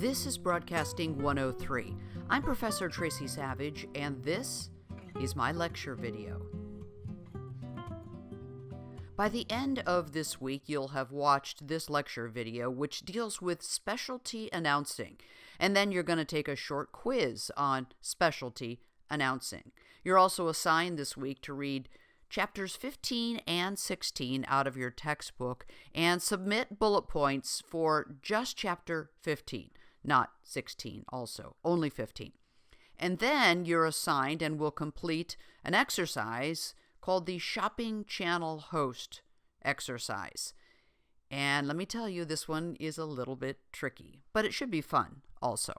This is Broadcasting 103. I'm Professor Tracy Savage, and this is my lecture video. By the end of this week, you'll have watched this lecture video, which deals with specialty announcing, and then you're going to take a short quiz on specialty announcing. You're also assigned this week to read chapters 15 and 16 out of your textbook and submit bullet points for just chapter 15, not 16 also, only 15. And then you're assigned and will complete an exercise called the Shopping Channel Host exercise. And let me tell you, this one is a little bit tricky, but it should be fun also.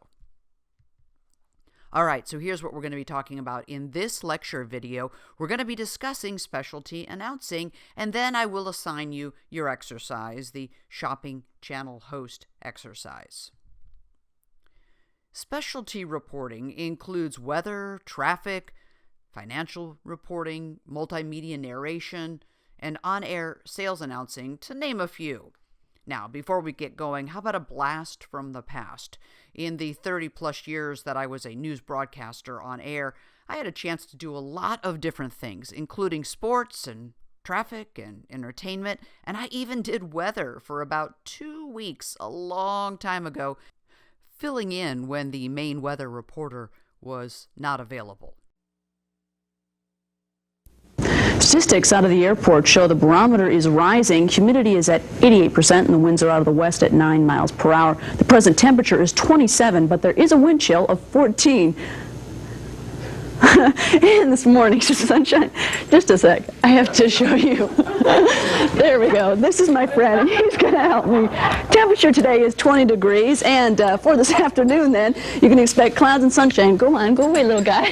All right, so here's what we're going to be talking about in this lecture video. We're going to be discussing specialty announcing, and then I will assign you your exercise, the Shopping Channel Host exercise. Specialty reporting includes weather, traffic, financial reporting, multimedia narration, and on-air sales announcing, to name a few. Now, before we get going, how about a blast from the past? In the 30-plus years that I was a news broadcaster on air, I had a chance to do a lot of different things, including sports and traffic and entertainment, and I even did weather for about 2 weeks a long time ago, filling in when the main weather reporter was not available. Statistics out of the airport show the barometer is rising. Humidity is at 88% and the winds are out of the west at 9 miles per hour. The present temperature is 27, but there is a wind chill of 14. And this morning, sunshine. Just a sec. I have to show you. There we go. This is my friend, and he's going to help me. Temperature today is 20 degrees, and for this afternoon, then, you can expect clouds and sunshine. Go on, go away, little guy.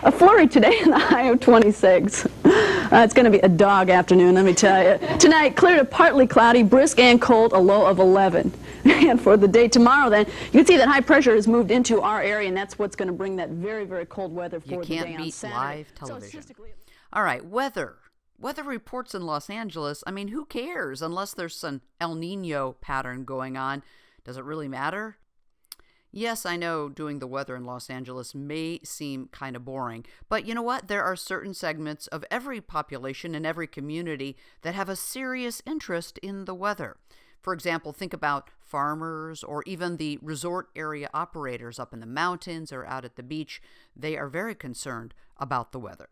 A flurry today and a high of 26. It's going to be a dog afternoon, let me tell you. Tonight, clear to partly cloudy, brisk and cold, a low of 11. And for the day tomorrow, then, you can see that high pressure has moved into our area, and that's what's going to bring that very, very cold weather for the day on Saturday. You can't beat live television. All right, weather. Weather reports in Los Angeles, I mean, who cares unless there's some El Nino pattern going on? Does it really matter? Yes, I know doing the weather in Los Angeles may seem kind of boring, but you know what? There are certain segments of every population and every community that have a serious interest in the weather. For example, think about farmers or even the resort area operators up in the mountains or out at the beach. They are very concerned about the weather.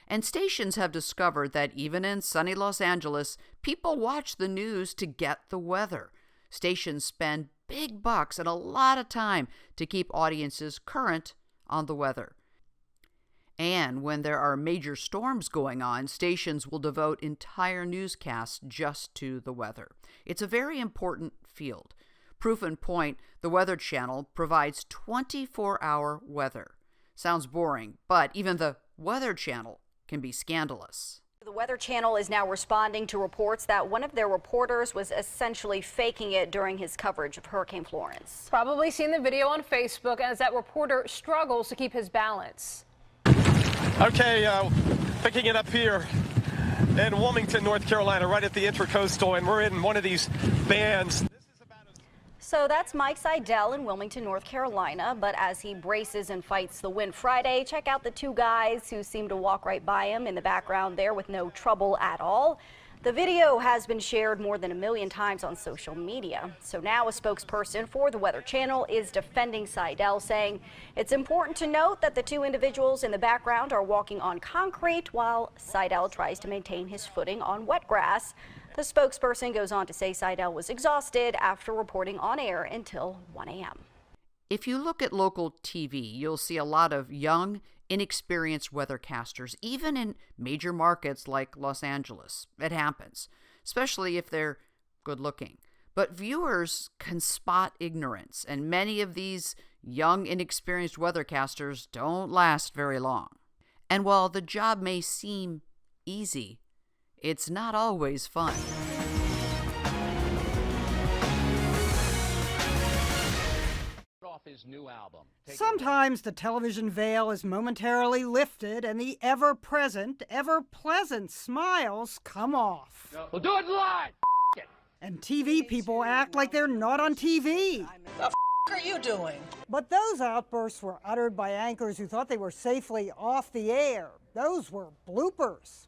And stations have discovered that even in sunny Los Angeles, people watch the news to get the weather. Stations spend big bucks and a lot of time to keep audiences current on the weather. And when there are major storms going on, stations will devote entire newscasts just to the weather. It's a very important field. Proof in point, the Weather Channel provides 24-hour weather. Sounds boring, but even the Weather Channel can be scandalous. The Weather Channel is now responding to reports that one of their reporters was essentially faking it during his coverage of Hurricane Florence. Probably seen the video on Facebook as that reporter struggles to keep his balance. Okay, picking it up here in Wilmington, North Carolina, right at the Intracoastal, and we're in one of these bands. So that's Mike Seidel in Wilmington, North Carolina, but as he braces and fights the wind Friday, check out the two guys who seem to walk right by him in the background there with no trouble at all. The video has been shared more than 1 million times on social media. So now a spokesperson for the Weather Channel is defending Seidel, saying it's important to note that the two individuals in the background are walking on concrete while Seidel tries to maintain his footing on wet grass. The spokesperson goes on to say Seidel was exhausted after reporting on air until 1 a.m. If you look at local TV, you'll see a lot of young, inexperienced weathercasters, even in major markets like Los Angeles. It happens, especially if they're good looking. But viewers can spot ignorance, and many of these young, inexperienced weathercasters don't last very long. And while the job may seem easy, it's not always fun. His new album. Sometimes the television veil is momentarily lifted and the ever-present, ever-pleasant smiles come off. We'll do it live. And TV people act like they're not on TV. What are you doing? But those outbursts were uttered by anchors who thought they were safely off the air. Those were bloopers.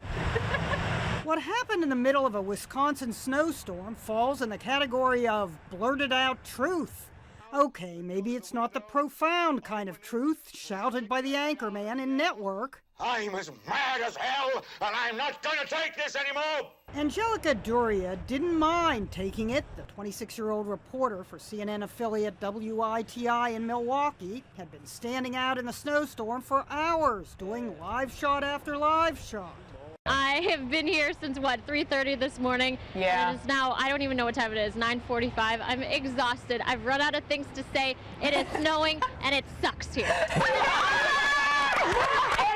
What happened in the middle of a Wisconsin snowstorm falls in the category of blurted out truth. Okay, maybe it's not the profound kind of truth shouted by the anchorman in Network. I'm as mad as hell, and I'm not gonna take this anymore! Angelica Duria didn't mind taking it. The 26-year-old reporter for CNN affiliate WITI in Milwaukee had been standing out in the snowstorm for hours, doing live shot after live shot. I have been here since, 3:30 this morning. Yeah. And it is now, I don't even know what time it is, 9:45. I'm exhausted. I've run out of things to say. It is snowing, and it sucks here.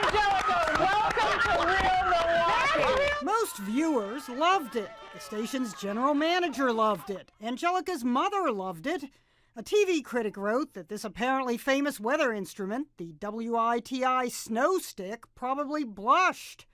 Angelica, welcome to Real Milwaukee. Most viewers loved it. The station's general manager loved it. Angelica's mother loved it. A TV critic wrote that this apparently famous weather instrument, the WITI snow stick, probably blushed.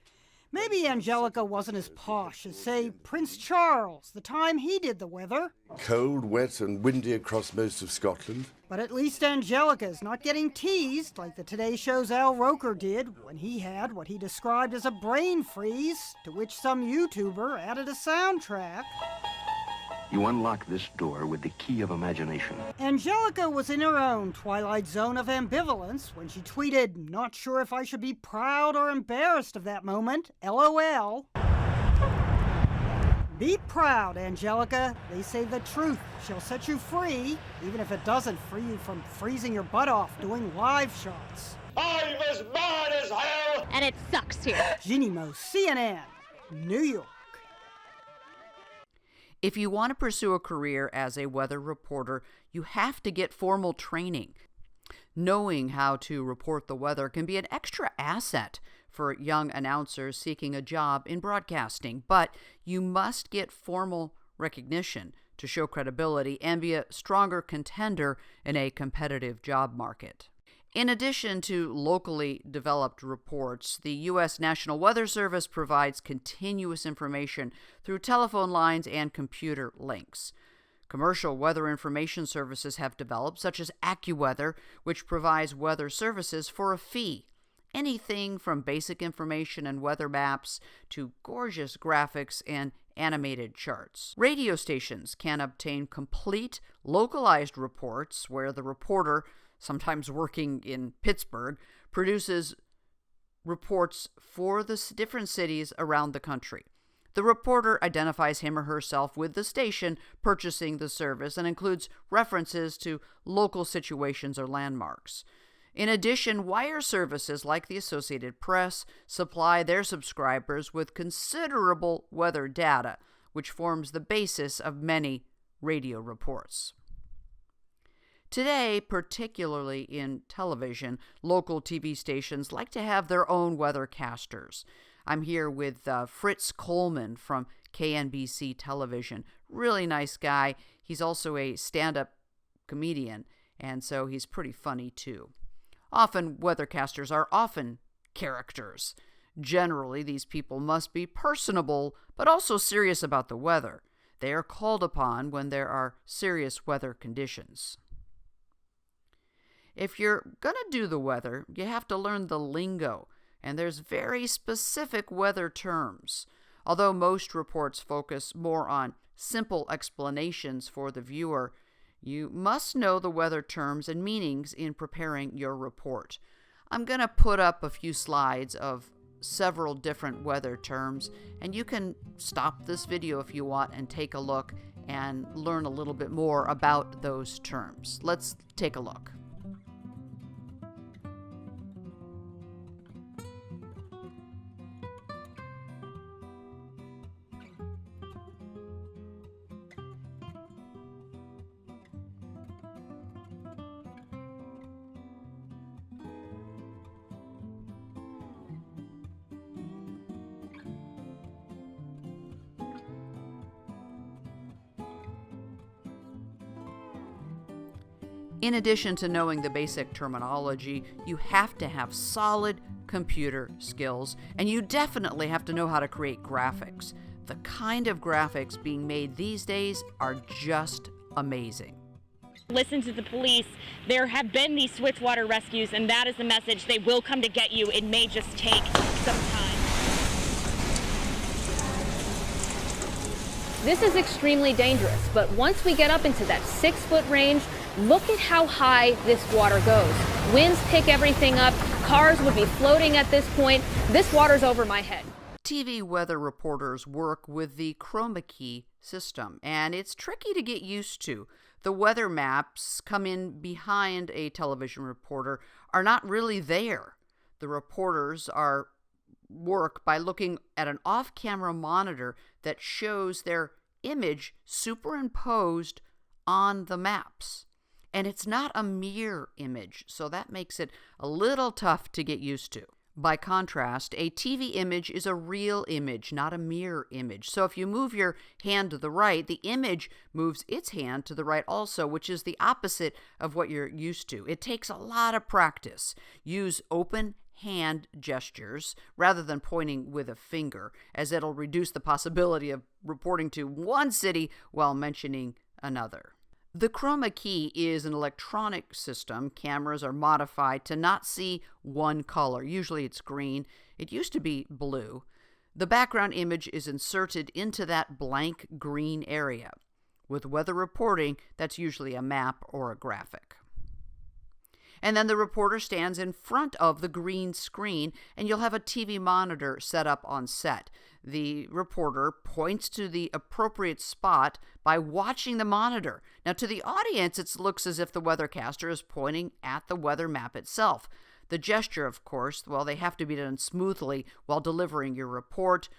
Maybe Angelica wasn't as posh as, say, Prince Charles, the time he did the weather. Cold, wet and windy across most of Scotland. But at least Angelica's not getting teased like the Today Show's Al Roker did when he had what he described as a brain freeze, to which some YouTuber added a soundtrack. You unlock this door with the key of imagination. Angelica was in her own twilight zone of ambivalence when she tweeted, "Not sure if I should be proud or embarrassed of that moment, LOL." Be proud, Angelica. They say the truth shall set you free, even if it doesn't free you from freezing your butt off doing live shots. I'm as mad as hell! And it sucks here. Jeannie Mo, CNN, New York. If you want to pursue a career as a weather reporter, you have to get formal training. Knowing how to report the weather can be an extra asset for young announcers seeking a job in broadcasting, but you must get formal recognition to show credibility and be a stronger contender in a competitive job market. In addition to locally developed reports, the U.S. National Weather Service provides continuous information through telephone lines and computer links. Commercial weather information services have developed, such as AccuWeather, which provides weather services for a fee. Anything from basic information and weather maps to gorgeous graphics and animated charts. Radio stations can obtain complete, localized reports where the reporter, sometimes working in Pittsburgh, produces reports for the different cities around the country. The reporter identifies him or herself with the station purchasing the service and includes references to local situations or landmarks. In addition, wire services like the Associated Press supply their subscribers with considerable weather data, which forms the basis of many radio reports. Today, particularly in television, local TV stations like to have their own weathercasters. I'm here with Fritz Coleman from KNBC Television. Really nice guy. He's also a stand-up comedian, and so he's pretty funny too. Often, weathercasters are often characters. Generally, these people must be personable, but also serious about the weather. They are called upon when there are serious weather conditions. If you're going to do the weather, you have to learn the lingo, and there's very specific weather terms. Although most reports focus more on simple explanations for the viewer, you must know the weather terms and meanings in preparing your report. I'm going to put up a few slides of several different weather terms, and you can stop this video if you want and take a look and learn a little bit more about those terms. Let's take a look. In addition to knowing the basic terminology, you have to have solid computer skills, and you definitely have to know how to create graphics. The kind of graphics being made these days are just amazing. Listen to the police. There have been these Switchwater rescues, and that is the message. They will come to get you. It may just take some time. This is extremely dangerous, but once we get up into that 6-foot range, look at how high this water goes. Winds pick everything up. Cars would be floating at this point. This water's over my head. TV weather reporters work with the chroma key system, and it's tricky to get used to. The weather maps come in behind a television reporter, are not really there. The reporters work by looking at an off-camera monitor that shows their image superimposed on the maps. And it's not a mirror image, so that makes it a little tough to get used to. By contrast, a TV image is a real image, not a mirror image. So if you move your hand to the right, the image moves its hand to the right also, which is the opposite of what you're used to. It takes a lot of practice. Use open hand gestures rather than pointing with a finger, as it'll reduce the possibility of reporting to one city while mentioning another. The chroma key is an electronic system. Cameras are modified to not see one color. Usually it's green. It used to be blue. The background image is inserted into that blank green area. With weather reporting, that's usually a map or a graphic. And then the reporter stands in front of the green screen, and you'll have a TV monitor set up on set. The reporter points to the appropriate spot by watching the monitor. Now, to the audience, it looks as if the weathercaster is pointing at the weather map itself. The gesture, of course, well, they have to be done smoothly while delivering your report.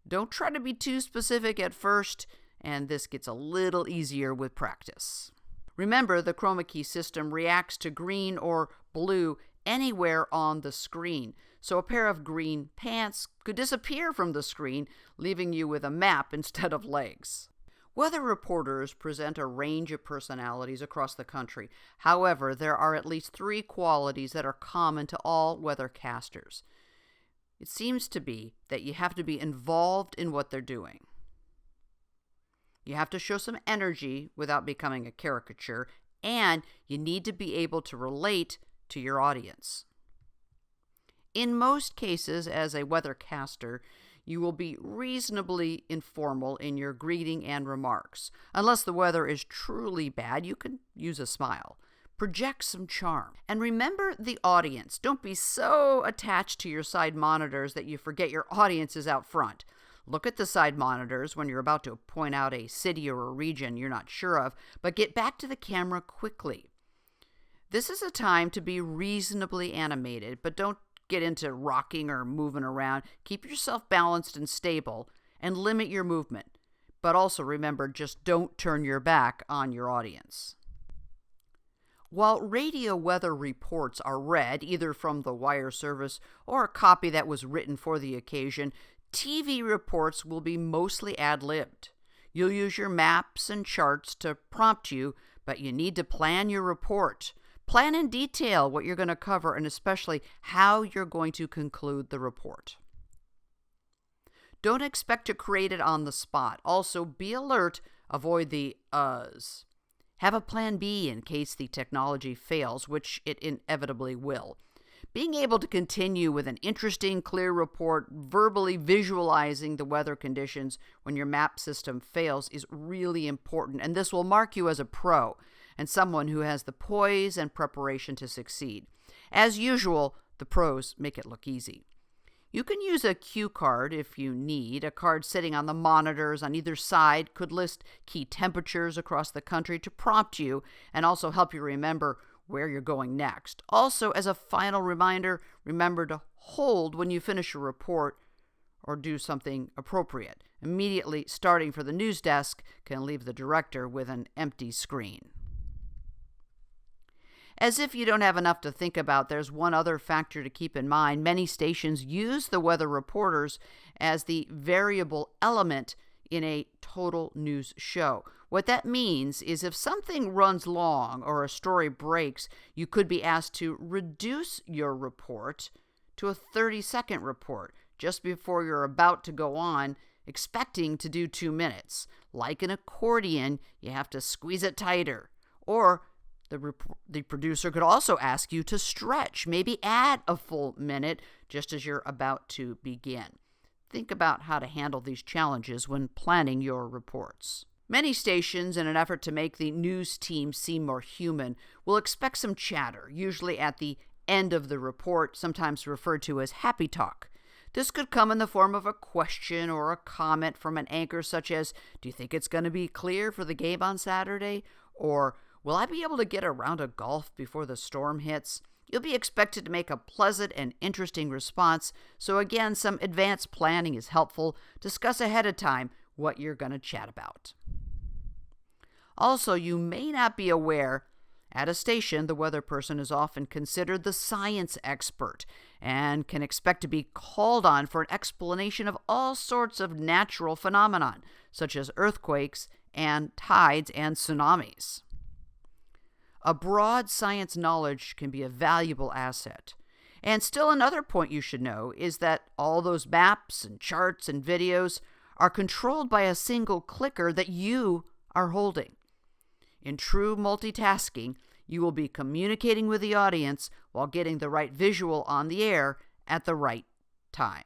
Don't try to be too specific at first, and this gets a little easier with practice. Remember, the chroma key system reacts to green or blue anywhere on the screen. So a pair of green pants could disappear from the screen, leaving you with a map instead of legs. Weather reporters present a range of personalities across the country. However, there are at least 3 qualities that are common to all weathercasters. It seems to be that you have to be involved in what they're doing. You have to show some energy without becoming a caricature, and you need to be able to relate to your audience. In most cases, as a weathercaster, you will be reasonably informal in your greeting and remarks. Unless the weather is truly bad, you can use a smile. Project some charm. And remember the audience. Don't be so attached to your side monitors that you forget your audience is out front. Look at the side monitors when you're about to point out a city or a region you're not sure of, but get back to the camera quickly. This is a time to be reasonably animated, but don't get into rocking or moving around. Keep yourself balanced and stable, and limit your movement. But also remember, just don't turn your back on your audience. While radio weather reports are read either from the wire service or a copy that was written for the occasion, TV reports will be mostly ad-libbed. You'll use your maps and charts to prompt you, but you need to plan your report. Plan in detail what you're going to cover and especially how you're going to conclude the report. Don't expect to create it on the spot. Also, be alert. Avoid the uhs. Have a plan B in case the technology fails, which it inevitably will. Being able to continue with an interesting, clear report, verbally visualizing the weather conditions when your map system fails is really important, and this will mark you as a pro and someone who has the poise and preparation to succeed. As usual, the pros make it look easy. You can use a cue card if you need. A card sitting on the monitors on either side could list key temperatures across the country to prompt you and also help you remember where you're going next. Also, as a final reminder, remember to hold when you finish your report or do something appropriate. Immediately starting for the news desk can leave the director with an empty screen. As if you don't have enough to think about, there's one other factor to keep in mind. Many stations use the weather reporters as the variable element in a total news show. What that means is if something runs long or a story breaks, you could be asked to reduce your report to a 30-second report just before you're about to go on expecting to do 2 minutes. Like an accordion, you have to squeeze it tighter. Or the producer could also ask you to stretch, maybe add a full minute just as you're about to begin. Think about how to handle these challenges when planning your reports. Many stations, in an effort to make the news team seem more human, will expect some chatter, usually at the end of the report, sometimes referred to as happy talk. This could come in the form of a question or a comment from an anchor such as, "Do you think it's going to be clear for the game on Saturday?" Or, "Will I be able to get a round of golf before the storm hits?" You'll be expected to make a pleasant and interesting response, so again, some advanced planning is helpful. Discuss ahead of time what you're going to chat about. Also, you may not be aware, at a station, the weather person is often considered the science expert and can expect to be called on for an explanation of all sorts of natural phenomenon, such as earthquakes and tides and tsunamis. A broad science knowledge can be a valuable asset. And still another point you should know is that all those maps and charts and videos are controlled by a single clicker that you are holding. In true multitasking, you will be communicating with the audience while getting the right visual on the air at the right time.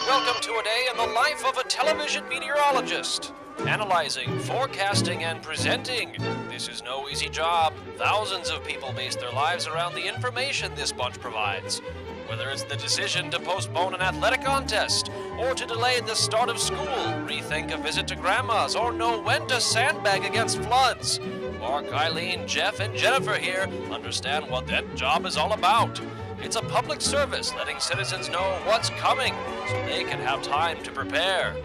Welcome to a day in the life of a television meteorologist. Analyzing, forecasting, and presenting. This is no easy job. Thousands of people base their lives around the information this bunch provides. Whether it's the decision to postpone an athletic contest, or to delay the start of school, rethink a visit to grandma's, or know when to sandbag against floods. Mark, Eileen, Jeff, and Jennifer here understand what that job is all about. It's a public service letting citizens know what's coming so they can have time to prepare.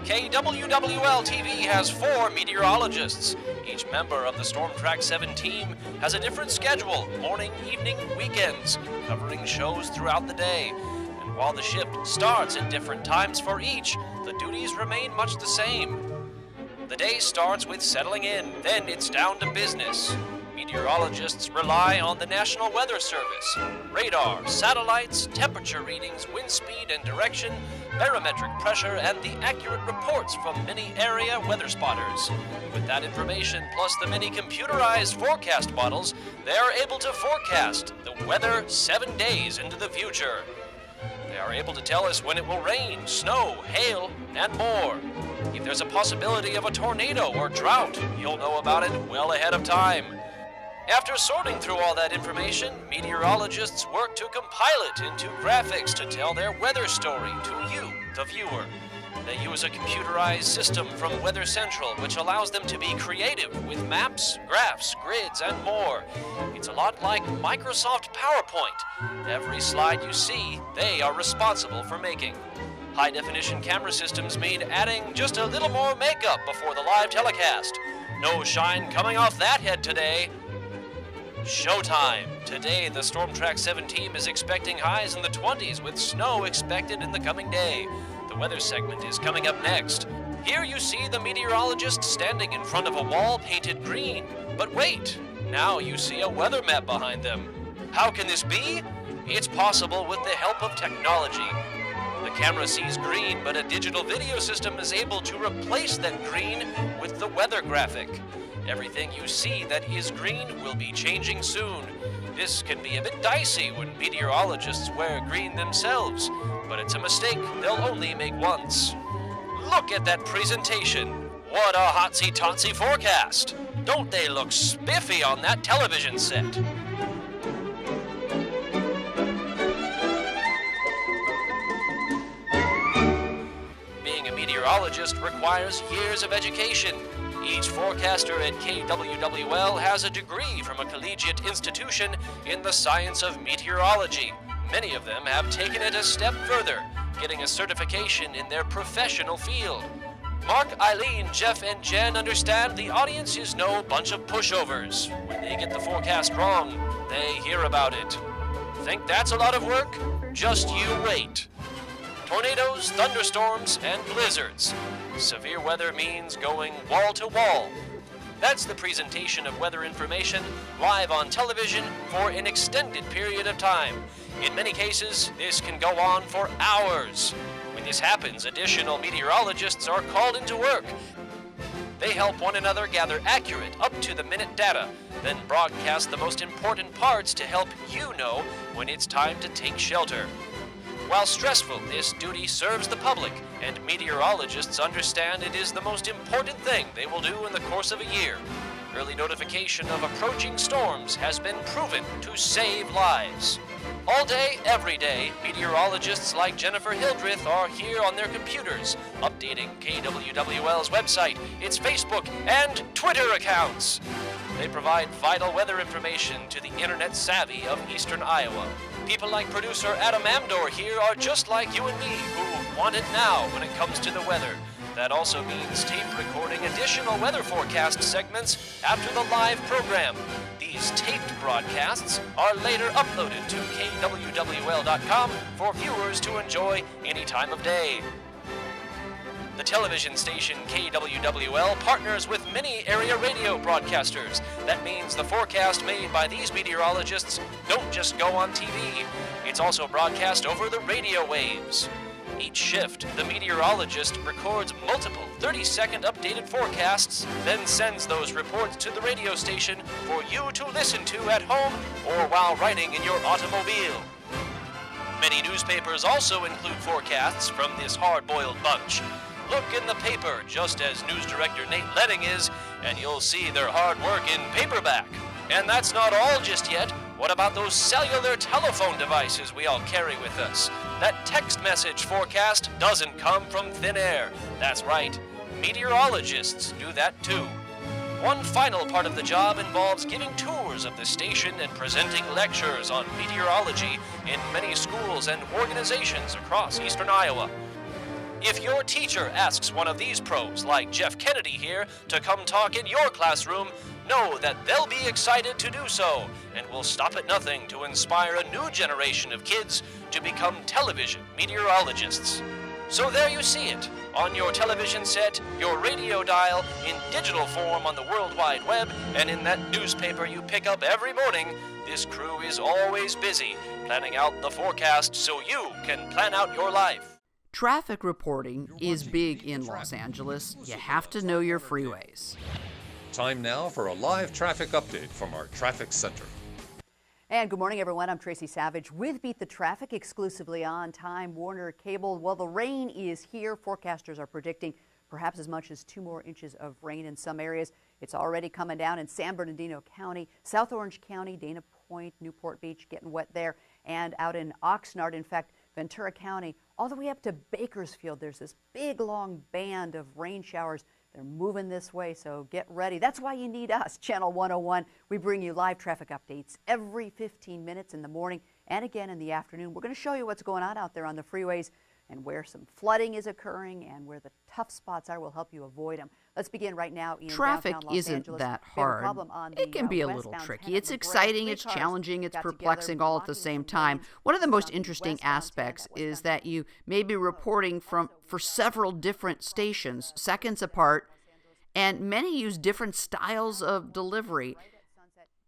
KWWL-TV has 4 meteorologists. Each member of the Storm Track 7 team has a different schedule, morning, evening, weekends, covering shows throughout the day. And while the shift starts at different times for each, the duties remain much the same. The day starts with settling in, then it's down to business. Meteorologists rely on the National Weather Service. Radar, satellites, temperature readings, wind speed and direction, barometric pressure, and the accurate reports from many area weather spotters. With that information, plus the many computerized forecast models, they are able to forecast the weather 7 days into the future. They are able to tell us when it will rain, snow, hail, and more. If there's a possibility of a tornado or drought, you'll know about it well ahead of time. After sorting through all that information, meteorologists work to compile it into graphics to tell their weather story to you, the viewer. They use a computerized system from Weather Central, which allows them to be creative with maps, graphs, grids, and more. It's a lot like Microsoft PowerPoint. Every slide you see, they are responsible for making. High-definition camera systems mean adding just a little more makeup before the live telecast. No shine coming off that head today. Showtime! Today, the Storm Track 7 team is expecting highs in the 20s with snow expected in the coming day. The weather segment is coming up next. Here you see the meteorologist standing in front of a wall painted green. But wait! Now you see a weather map behind them. How can this be? It's possible with the help of technology. The camera sees green, but a digital video system is able to replace that green with the weather graphic. Everything you see that is green will be changing soon. This can be a bit dicey when meteorologists wear green themselves, but it's a mistake they'll only make once. Look at that presentation. What a hotsy-totsy forecast. Don't they look spiffy on that television set? Being a meteorologist requires years of education. Each forecaster at KWWL has a degree from a collegiate institution in the science of meteorology. Many of them have taken it a step further, getting a certification in their professional field. Mark, Eileen, Jeff, and Jen understand the audience is no bunch of pushovers. When they get the forecast wrong, they hear about it. Think that's a lot of work? Just you wait. Tornadoes, thunderstorms, and blizzards. Severe weather means going wall to wall. That's the presentation of weather information live on television for an extended period of time. In many cases, this can go on for hours. When this happens, additional meteorologists are called into work. They help one another gather accurate, up-to-the-minute data, then broadcast the most important parts to help you know when it's time to take shelter. While stressful, this duty serves the public, and meteorologists understand it is the most important thing they will do in the course of a year. Early notification of approaching storms has been proven to save lives. All day, every day, meteorologists like Jennifer Hildreth are here on their computers, updating KWWL's website, its Facebook, and Twitter accounts. They provide vital weather information to the internet savvy of eastern Iowa. People like producer Adam Amdor here are just like you and me, who want it now when it comes to the weather. That also means tape recording additional weather forecast segments after the live program. These taped broadcasts are later uploaded to KWWL.com for viewers to enjoy any time of day. The television station KWWL partners with many area radio broadcasters. That means the forecast made by these meteorologists don't just go on TV. It's also broadcast over the radio waves. Each shift, the meteorologist records multiple 30-second updated forecasts, then sends those reports to the radio station for you to listen to at home or while riding in your automobile. Many newspapers also include forecasts from this hard-boiled bunch. Look in the paper, just as news director Nate Letting is, and you'll see their hard work in paperback. And that's not all just yet. What about those cellular telephone devices we all carry with us? That text message forecast doesn't come from thin air. That's right, meteorologists do that too. One final part of the job involves giving tours of the station and presenting lectures on meteorology in many schools and organizations across eastern Iowa. If your teacher asks one of these pros, like Jeff Kennedy here, to come talk in your classroom, know that they'll be excited to do so, and will stop at nothing to inspire a new generation of kids to become television meteorologists. So there you see it, on your television set, your radio dial, in digital form on the World Wide Web, and in that newspaper you pick up every morning. This crew is always busy, planning out the forecast so you can plan out your life. Traffic reporting is big in Los Angeles. You have to know your freeways. Time now for a live traffic update from our traffic center. And good morning, everyone. I'm Tracy Savage with Beat the Traffic, exclusively on Time Warner Cable. Well, the rain is here. Forecasters are predicting perhaps as much as 2 more inches of rain in some areas. It's already coming down in San Bernardino County, South Orange County, Dana Point, Newport Beach, getting wet there, and out in Oxnard. In fact, Ventura County, all the way up to Bakersfield, there's this big, long band of rain showers. They're moving this way, so get ready. That's why you need us, Channel 101. We bring you live traffic updates every 15 minutes in the morning and again in the afternoon. We're going to show you what's going on out there on the freeways and where some flooding is occurring and where the tough spots are. We'll help you avoid them. Let's begin right now in Traffic downtown Los isn't Angeles. that We have a hard. problem on It can the, be a little westbound tricky. Hennepin It's Bridge. exciting, 3 it's cars challenging, it's got perplexing together, all at the blocking same some time. lanes. One of the This is most on the interesting westbound aspects Tanda, is that you may be reporting for several different stations, seconds apart, and many use different styles of delivery.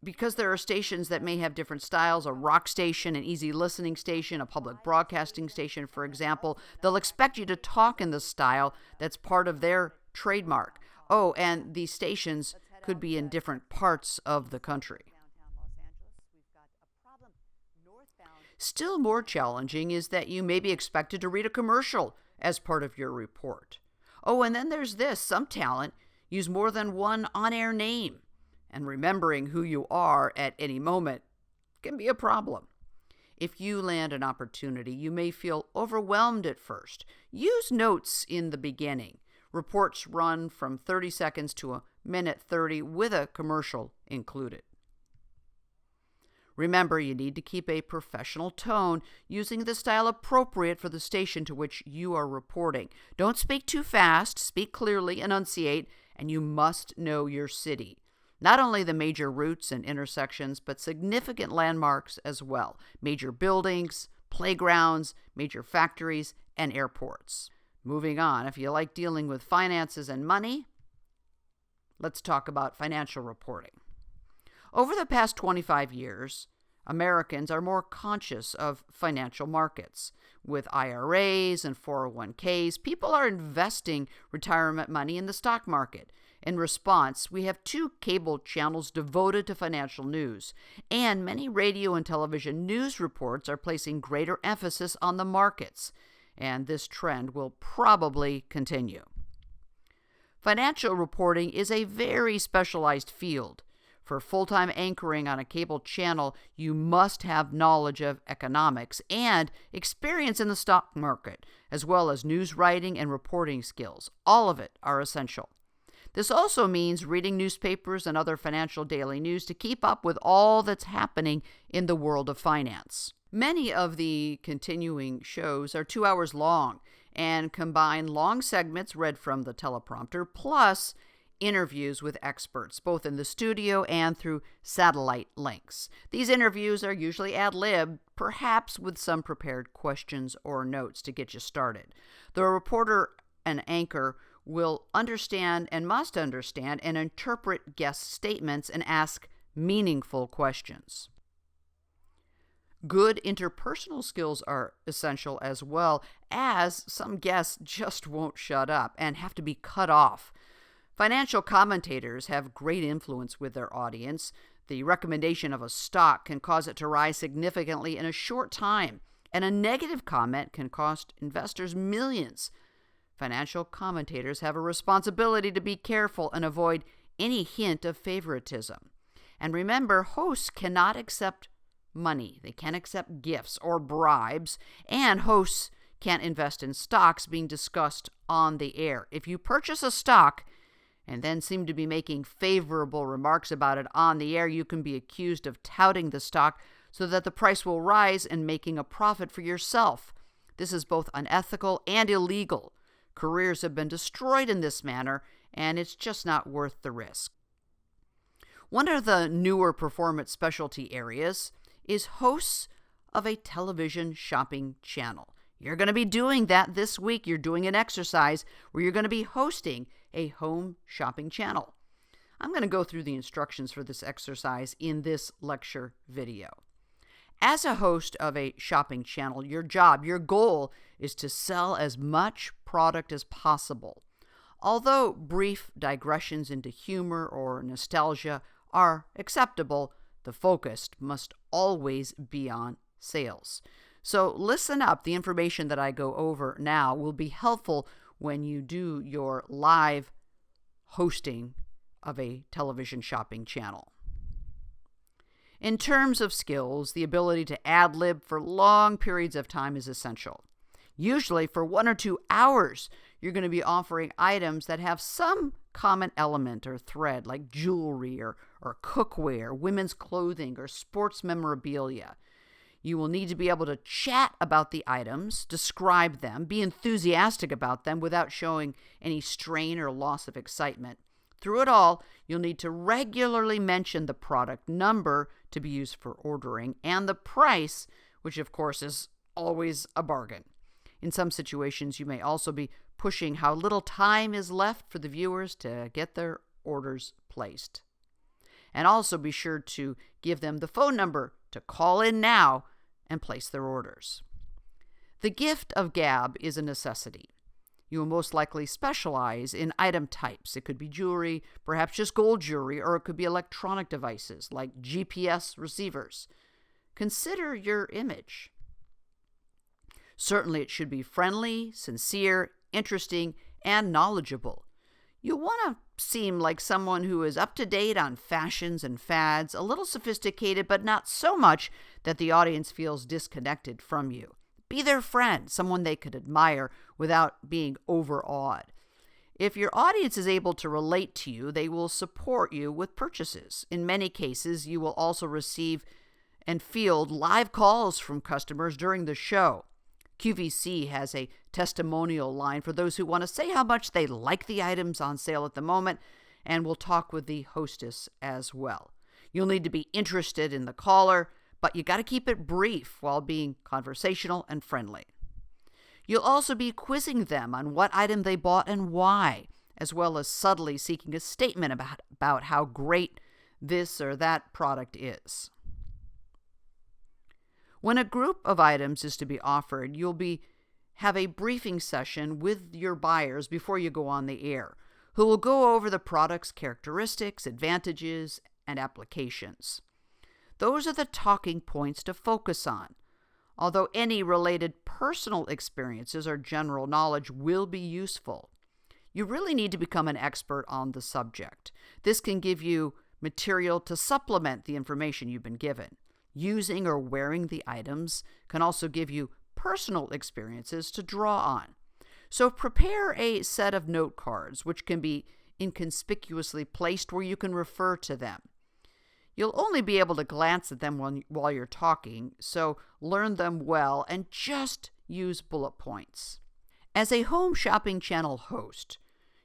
Because there are stations that may have different styles, a rock station, an easy listening station, a public broadcasting station, for example, they'll expect you to talk in the style that's part of their trademark. Oh, and these stations could be in different parts of the country. Still more challenging is that you may be expected to read a commercial as part of your report. Oh, and then there's this. Some talent use more than one on-air name. And remembering who you are at any moment can be a problem. If you land an opportunity, you may feel overwhelmed at first. Use notes in the beginning. Reports run from 30 seconds to a minute 30 with a commercial included. Remember, you need to keep a professional tone, using the style appropriate for the station to which you are reporting. Don't speak too fast, speak clearly, enunciate, and you must know your city. Not only the major routes and intersections, but significant landmarks as well. Major buildings, playgrounds, major factories, and airports. Moving on, if you like dealing with finances and money, Let's talk about financial reporting. Over the past 25 years, Americans are more conscious of financial markets. With IRAs and 401ks, people are investing retirement money in the stock market. In response, we have 2 cable channels devoted to financial news, and many radio and television news reports are placing greater emphasis on the markets, and this trend will probably continue. Financial reporting is a very specialized field. For full-time anchoring on a cable channel, you must have knowledge of economics and experience in the stock market, as well as news writing and reporting skills. All of it are essential. This also means reading newspapers and other financial daily news to keep up with all that's happening in the world of finance. Many of the continuing shows are 2 hours long and combine long segments read from the teleprompter, plus interviews with experts, both in the studio and through satellite links. These interviews are usually ad-lib, perhaps with some prepared questions or notes to get you started. The reporter and anchor will understand and must understand and interpret guest statements and ask meaningful questions. Good interpersonal skills are essential as well, as some guests just won't shut up and have to be cut off. Financial commentators have great influence with their audience. The recommendation of a stock can cause it to rise significantly in a short time, and a negative comment can cost investors millions. Financial commentators have a responsibility to be careful and avoid any hint of favoritism. And remember, hosts cannot accept money. They can't accept gifts or bribes, and hosts can't invest in stocks being discussed on the air. If you purchase a stock and then seem to be making favorable remarks about it on the air, you can be accused of touting the stock so that the price will rise and making a profit for yourself. This is both unethical and illegal. Careers have been destroyed in this manner, and it's just not worth the risk. One of the newer performance specialty areas is hosts of a television shopping channel. You're going to be doing that this week. You're doing an exercise where you're going to be hosting a home shopping channel. I'm going to go through the instructions for this exercise in this lecture video. As a host of a shopping channel, your goal is to sell as much product as possible. Although brief digressions into humor or nostalgia are acceptable, the focus must always be on sales. So listen up. The information that I go over now will be helpful when you do your live hosting of a television shopping channel. In terms of skills, the ability to ad-lib for long periods of time is essential. Usually for 1 or 2 hours, you're going to be offering items that have some common element or thread, like jewelry or cookware, women's clothing, or sports memorabilia. You will need to be able to chat about the items, describe them, be enthusiastic about them without showing any strain or loss of excitement. Through it all, you'll need to regularly mention the product number to be used for ordering and the price, which of course is always a bargain. In some situations, you may also be pushing how little time is left for the viewers to get their orders placed. And also be sure to give them the phone number to call in now and place their orders. The gift of gab is a necessity. You will most likely specialize in item types. It could be jewelry, perhaps just gold jewelry, or it could be electronic devices like GPS receivers. Consider your image. Certainly it should be friendly, sincere, interesting, and knowledgeable. You'll want to seem like someone who is up to date on fashions and fads, a little sophisticated, but not so much that the audience feels disconnected from you. Be their friend, someone they could admire without being overawed. If your audience is able to relate to you, they will support you with purchases. In many cases, you will also receive and field live calls from customers during the show. QVC has a testimonial line for those who want to say how much they like the items on sale at the moment, and we'll talk with the hostess as well. You'll need to be interested in the caller, but you got to keep it brief while being conversational and friendly. You'll also be quizzing them on what item they bought and why. as well as subtly seeking a statement about how great this or that product is. When a group of items is to be offered, you'll have a briefing session with your buyers before you go on the air, who will go over the product's characteristics, advantages, and applications. Those are the talking points to focus on. Although any related personal experiences or general knowledge will be useful, you really need to become an expert on the subject. This can give you material to supplement the information you've been given. Using or wearing the items can also give you personal experiences to draw on. So prepare a set of note cards, which can be inconspicuously placed where you can refer to them. You'll only be able to glance at them while you're talking, so learn them well and just use bullet points. As a home shopping channel host,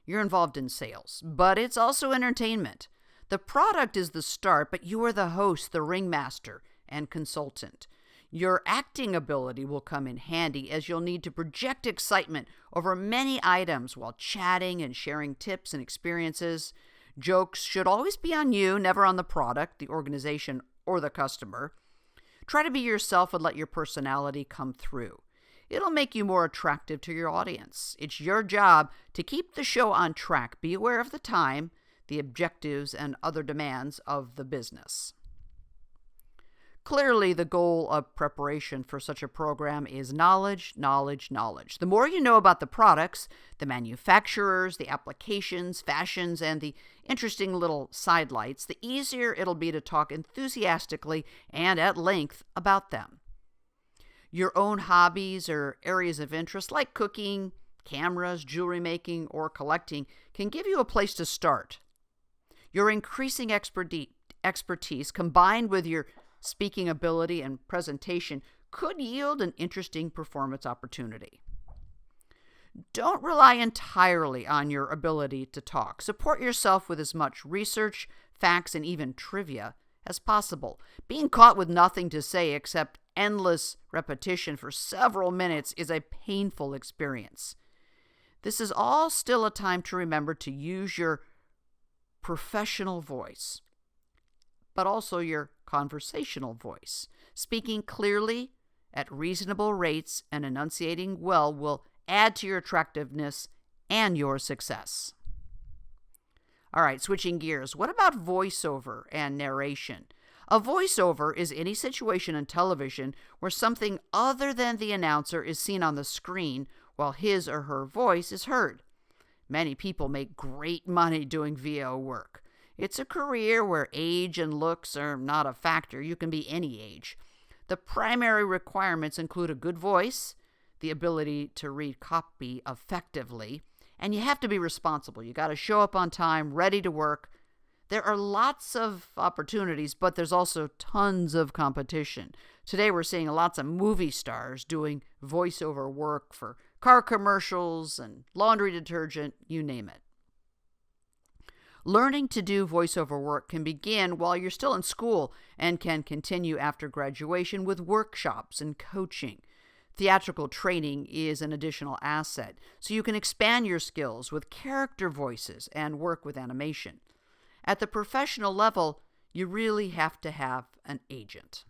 you're involved in sales, but it's also entertainment. The product is the start, but you are the host, the ringmaster, and consultant. Your acting ability will come in handy as you'll need to project excitement over many items while chatting and sharing tips and experiences. Jokes should always be on you, never on the product, the organization, or the customer. Try to be yourself and let your personality come through. It'll make you more attractive to your audience. It's your job to keep the show on track. Be aware of the time, the objectives, and other demands of the business. Clearly, the goal of preparation for such a program is knowledge, knowledge, knowledge. The more you know about the products, the manufacturers, the applications, fashions, and the interesting little sidelights, the easier it'll be to talk enthusiastically and at length about them. Your own hobbies or areas of interest like cooking, cameras, jewelry making, or collecting can give you a place to start. Your increasing expertise combined with your speaking ability and presentation could yield an interesting performance opportunity. Don't rely entirely on your ability to talk. Support yourself with as much research, facts, and even trivia as possible. Being caught with nothing to say except endless repetition for several minutes is a painful experience. This is all still a time to remember to use your professional voice, but also your conversational voice. Speaking clearly at reasonable rates and enunciating well will add to your attractiveness and your success. All right, switching gears. What about voiceover and narration? A voiceover is any situation in television where something other than the announcer is seen on the screen while his or her voice is heard. Many people make great money doing VO work. It's a career where age and looks are not a factor. You can be any age. The primary requirements include a good voice, the ability to read copy effectively, and you have to be responsible. You got to show up on time, ready to work. There are lots of opportunities, but there's also tons of competition. Today we're seeing lots of movie stars doing voiceover work for car commercials and laundry detergent, you name it. Learning to do voiceover work can begin while you're still in school and can continue after graduation with workshops and coaching. Theatrical training is an additional asset, so you can expand your skills with character voices and work with animation. At the professional level, you really have to have an agent.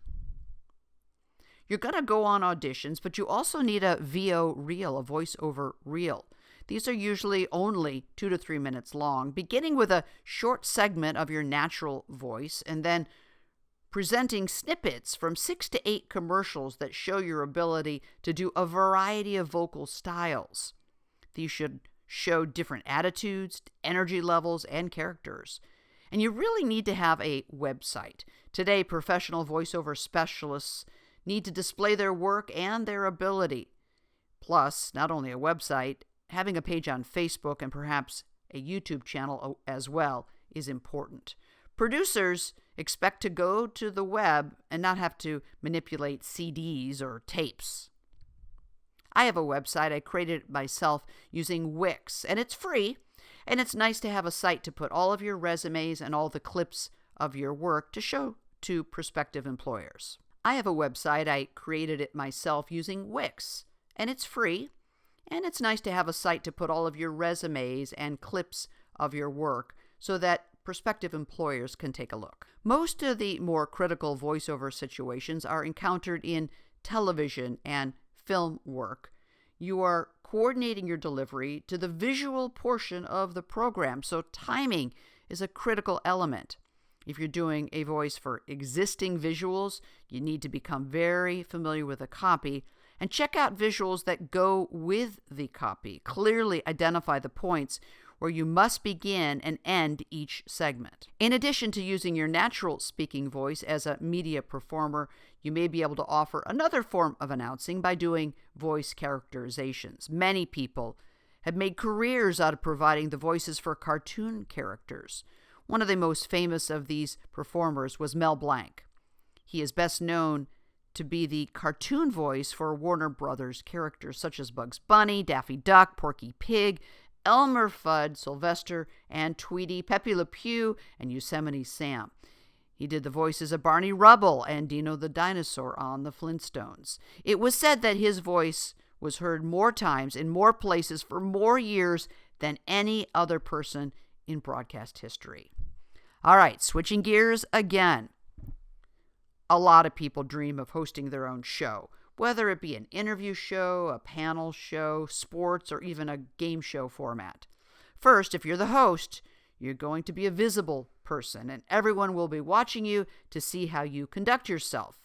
You're going to go on auditions, but you also need a VO reel, a voiceover reel. These are usually only 2 to 3 minutes long, beginning with a short segment of your natural voice and then presenting snippets from 6 to 8 commercials that show your ability to do a variety of vocal styles. These should show different attitudes, energy levels, and characters. And you really need to have a website. Today, professional voiceover specialists need to display their work and their ability. Plus, not only a website, having a page on Facebook and perhaps a YouTube channel as well is important. Producers expect to go to the web and not have to manipulate CDs or tapes. I have a website. I created it myself using Wix, and it's free, and it's nice to have a site to put all of your resumes and all the clips of your work to show to prospective employers. I have a website. I created it myself using Wix, and it's free. And it's nice to have a site to put all of your resumes and clips of your work so that prospective employers can take a look. Most of the more critical voiceover situations are encountered in television and film work. You are coordinating your delivery to the visual portion of the program, so timing is a critical element. If you're doing a voice for existing visuals, you need to become very familiar with the copy and check out visuals that go with the copy. Clearly identify the points where you must begin and end each segment. In addition to using your natural speaking voice as a media performer, you may be able to offer another form of announcing by doing voice characterizations. Many people have made careers out of providing the voices for cartoon characters. One of the most famous of these performers was Mel Blanc. He is best known to be the cartoon voice for Warner Brothers characters such as Bugs Bunny, Daffy Duck, Porky Pig, Elmer Fudd, Sylvester, and Tweety, Pepe Le Pew, and Yosemite Sam. He did the voices of Barney Rubble and Dino the Dinosaur on the Flintstones. It was said that his voice was heard more times in more places for more years than any other person in broadcast history. All right, switching gears again. A lot of people dream of hosting their own show, whether it be an interview show, a panel show, sports, or even a game show format. First, if you're the host, you're going to be a visible person, and everyone will be watching you to see how you conduct yourself.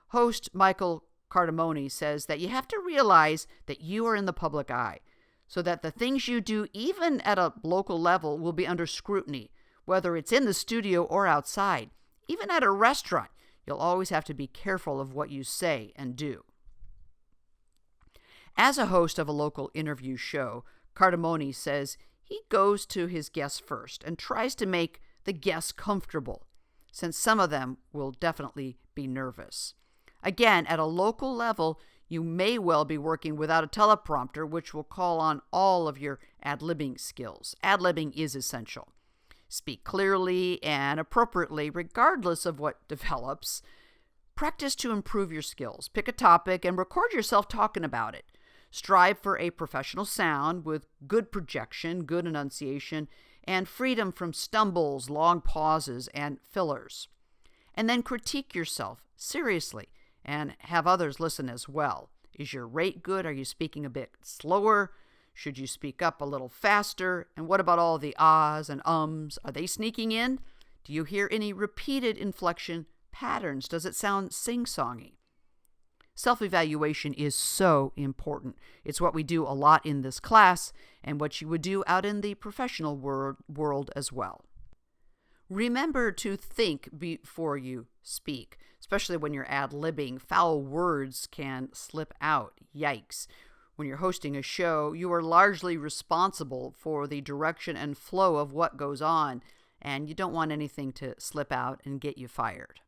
Host Michael Cardamone says that you have to realize that you are in the public eye, so that the things you do, even at a local level, will be under scrutiny, whether it's in the studio or outside. Even at a restaurant, you'll always have to be careful of what you say and do. As a host of a local interview show, Cardamone says he goes to his guests first and tries to make the guests comfortable, since some of them will definitely be nervous. Again, at a local level, you may well be working without a teleprompter, which will call on all of your ad-libbing skills. Ad-libbing is essential. Speak clearly and appropriately, regardless of what develops. Practice to improve your skills. Pick a topic and record yourself talking about it. Strive for a professional sound with good projection, good enunciation, and freedom from stumbles, long pauses, and fillers. And then critique yourself seriously and have others listen as well. Is your rate good? Are you speaking a bit slower? Should you speak up a little faster? And what about all the ahs and ums? Are they sneaking in? Do you hear any repeated inflection patterns? Does it sound sing-songy? Self-evaluation is so important. It's what we do a lot in this class and what you would do out in the professional world as well. Remember to think before you speak, especially when you're ad-libbing. Foul words can slip out. Yikes. When you're hosting a show, you are largely responsible for the direction and flow of what goes on, and you don't want anything to slip out and get you fired.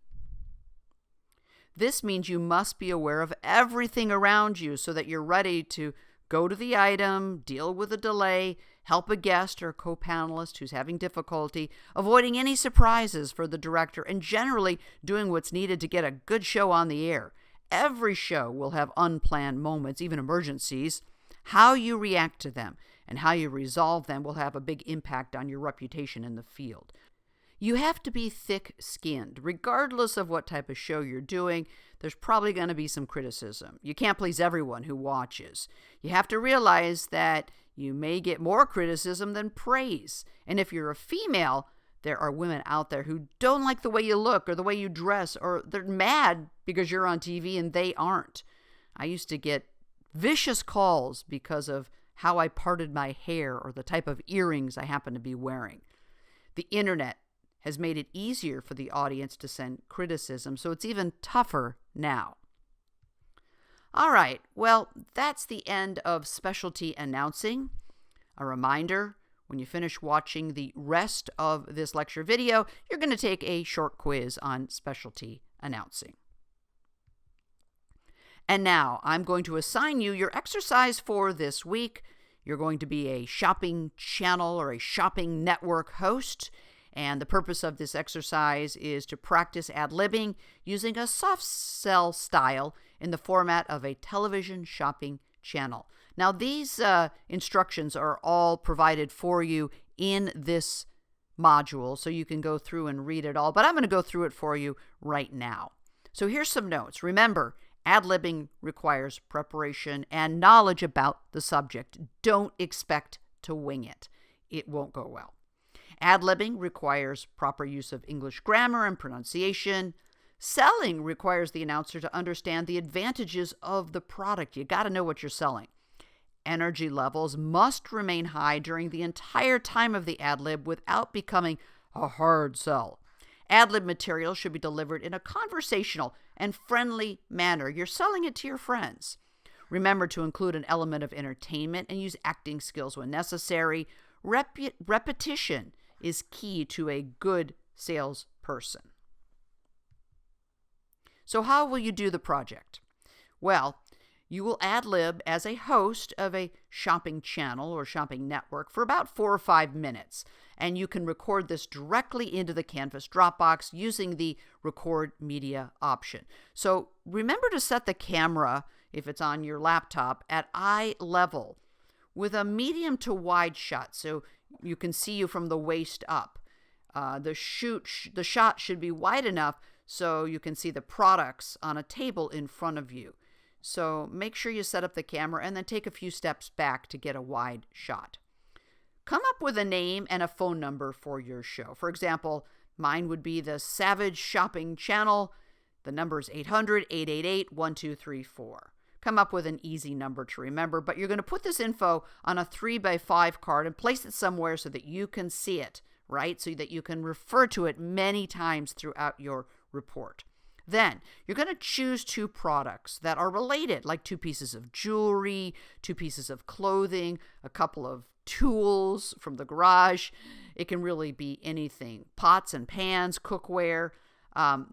This means you must be aware of everything around you so that you're ready to go to the item, deal with a delay, help a guest or co-panelist who's having difficulty, avoiding any surprises for the director, and generally doing what's needed to get a good show on the air. Every show will have unplanned moments, even emergencies. How you react to them and how you resolve them will have a big impact on your reputation in the field. You have to be thick-skinned. Regardless of what type of show you're doing, there's probably going to be some criticism. You can't please everyone who watches. You have to realize that you may get more criticism than praise. And if you're a female, there are women out there who don't like the way you look or the way you dress, or they're mad because you're on TV and they aren't. I used to get vicious calls because of how I parted my hair or the type of earrings I happen to be wearing. The internet has made it easier for the audience to send criticism, so it's even tougher now. All right, well, that's the end of specialty announcing. A reminder, when you finish watching the rest of this lecture video, you're going to take a short quiz on specialty announcing. And now I'm going to assign you your exercise for this week. You're going to be a shopping channel or a shopping network host. And the purpose of this exercise is to practice ad-libbing using a soft sell style in the format of a television shopping channel. Now, these instructions are all provided for you in this module, so you can go through and read it all, but I'm going to go through it for you right now. So here's some notes. Remember, ad-libbing requires preparation and knowledge about the subject. Don't expect to wing it. It won't go well. Ad-libbing requires proper use of English grammar and pronunciation. Selling requires the announcer to understand the advantages of the product. You got to know what you're selling. Energy levels must remain high during the entire time of the ad-lib without becoming a hard sell. Ad-lib material should be delivered in a conversational and friendly manner. You're selling it to your friends. Remember to include an element of entertainment and use acting skills when necessary. Repetition is key to a good salesperson. So how will you do the project? Well, you will ad-lib as a host of a shopping channel or shopping network for about 4 or 5 minutes. And you can record this directly into the Canvas Dropbox using the record media option. So remember to set the camera, if it's on your laptop, at eye level with a medium to wide shot so you can see you from the waist up. The shot should be wide enough so you can see the products on a table in front of you. So make sure you set up the camera and then take a few steps back to get a wide shot. Come up with a name and a phone number for your show. For example, mine would be the Savage Shopping Channel. The number is 800-888-1234. Come up with an easy number to remember, but you're going to put this info on a 3x5 card and place it somewhere so that you can see it, right? So that you can refer to it many times throughout your report. Then you're going to choose 2 products that are related, like 2 pieces of jewelry, 2 pieces of clothing, a couple of tools from the garage. It can really be anything. Pots and pans, cookware.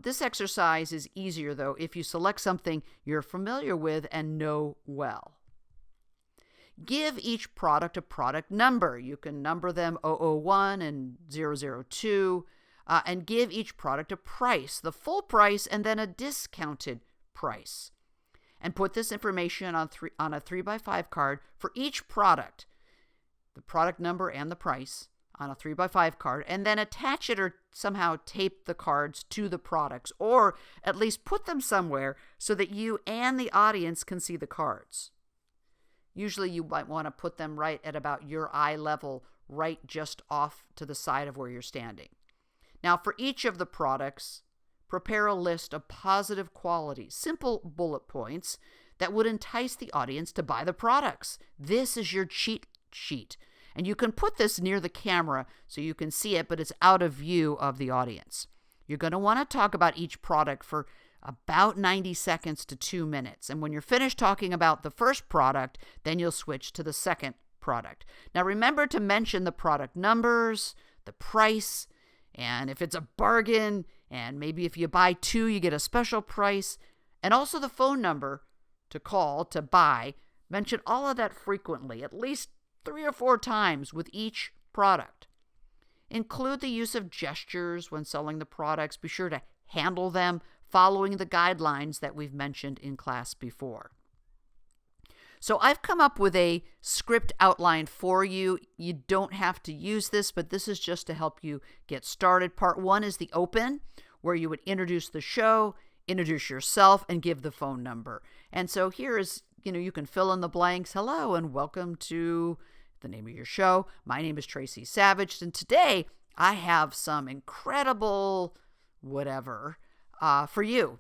This exercise is easier, though, if you select something you're familiar with and know well. Give each product a product number. You can number them 001 and 002. And give each product a price, the full price, and then a discounted price. And put this information on a 3x5 card for each product, the product number and the price on a 3x5 card, and then attach it or somehow tape the cards to the products, or at least put them somewhere so that you and the audience can see the cards. Usually you might want to put them right at about your eye level, right just off to the side of where you're standing. Now, for each of the products, prepare a list of positive qualities, simple bullet points that would entice the audience to buy the products. This is your cheat sheet. And you can put this near the camera so you can see it, but it's out of view of the audience. You're going to want to talk about each product for about 90 seconds to 2 minutes. And when you're finished talking about the first product, then you'll switch to the second product. Now, remember to mention the product numbers, the price, and if it's a bargain, and maybe if you buy 2, you get a special price, and also the phone number to call to buy. Mention all of that frequently, at least 3 or 4 times with each product. Include the use of gestures when selling the products. Be sure to handle them following the guidelines that we've mentioned in class before. So I've come up with a script outline for you. You don't have to use this, but this is just to help you get started. Part 1 is the open, where you would introduce the show, introduce yourself, and give the phone number. And so here is, you can fill in the blanks. Hello, and welcome to the name of your show. My name is Tracy Savage, and today I have some incredible whatever for you.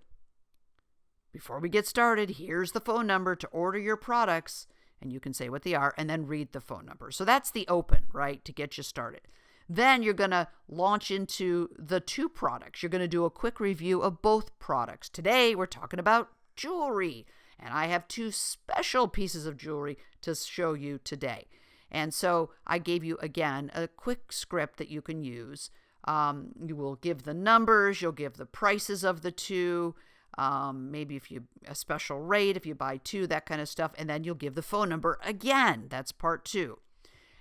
Before we get started, here's the phone number to order your products, and you can say what they are and then read the phone number. So that's the open, right, to get you started. Then you're going to launch into the 2 products. You're going to do a quick review of both products. Today, we're talking about jewelry, and I have 2 special pieces of jewelry to show you today. And so I gave you, again, a quick script that you can use. You will give the numbers, you'll give the prices of the 2, maybe a special rate if you buy 2, that kind of stuff, and then you'll give the phone number again. That's part 2.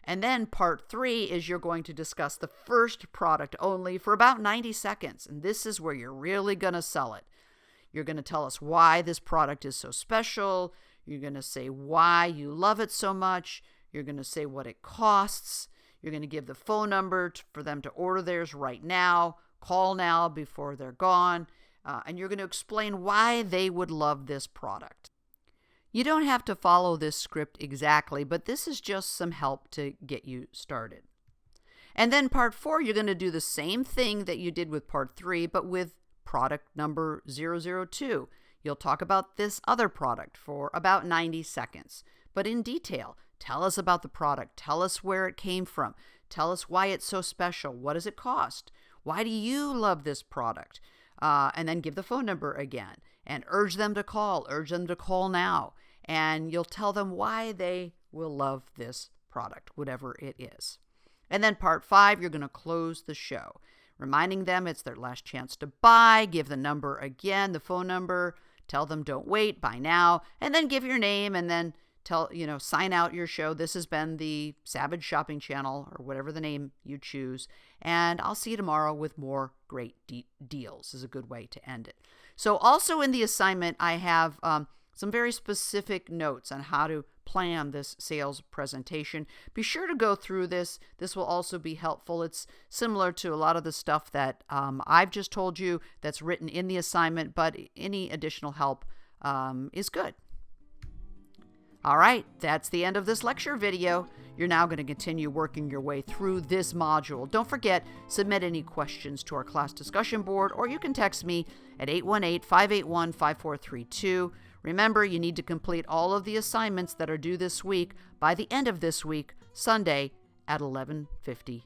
And then part 3 is you're going to discuss the first product only for about 90 seconds, and this is where you're really going to sell it. You're going to tell us why this product is so special. You're going to say why you love it so much. You're going to say what it costs. You're going to give the phone number for them to order theirs right now. Call now before they're gone. And you're going to explain why they would love this product. You don't have to follow this script exactly, but this is just some help to get you started. And then part 4, you're going to do the same thing that you did with part 3, but with product number 002. You'll talk about this other product for about 90 seconds, but in detail. Tell us about the product. Tell us where it came from. Tell us why it's so special. What does it cost? Why do you love this product? And then give the phone number again and urge them to call. Urge them to call now. And you'll tell them why they will love this product, whatever it is. And then part 5, you're going to close the show, reminding them it's their last chance to buy. Give the number again, the phone number. Tell them don't wait, buy now. And then give your name and then sign out your show. This has been the Savage Shopping Channel, or whatever the name you choose. And I'll see you tomorrow with more great deals is a good way to end it. So also in the assignment, I have some very specific notes on how to plan this sales presentation. Be sure to go through this. This will also be helpful. It's similar to a lot of the stuff that I've just told you that's written in the assignment, but any additional help is good. All right, that's the end of this lecture video. You're now going to continue working your way through this module. Don't forget, submit any questions to our class discussion board, or you can text me at 818-581-5432. Remember, you need to complete all of the assignments that are due this week by the end of this week, Sunday at 11:59.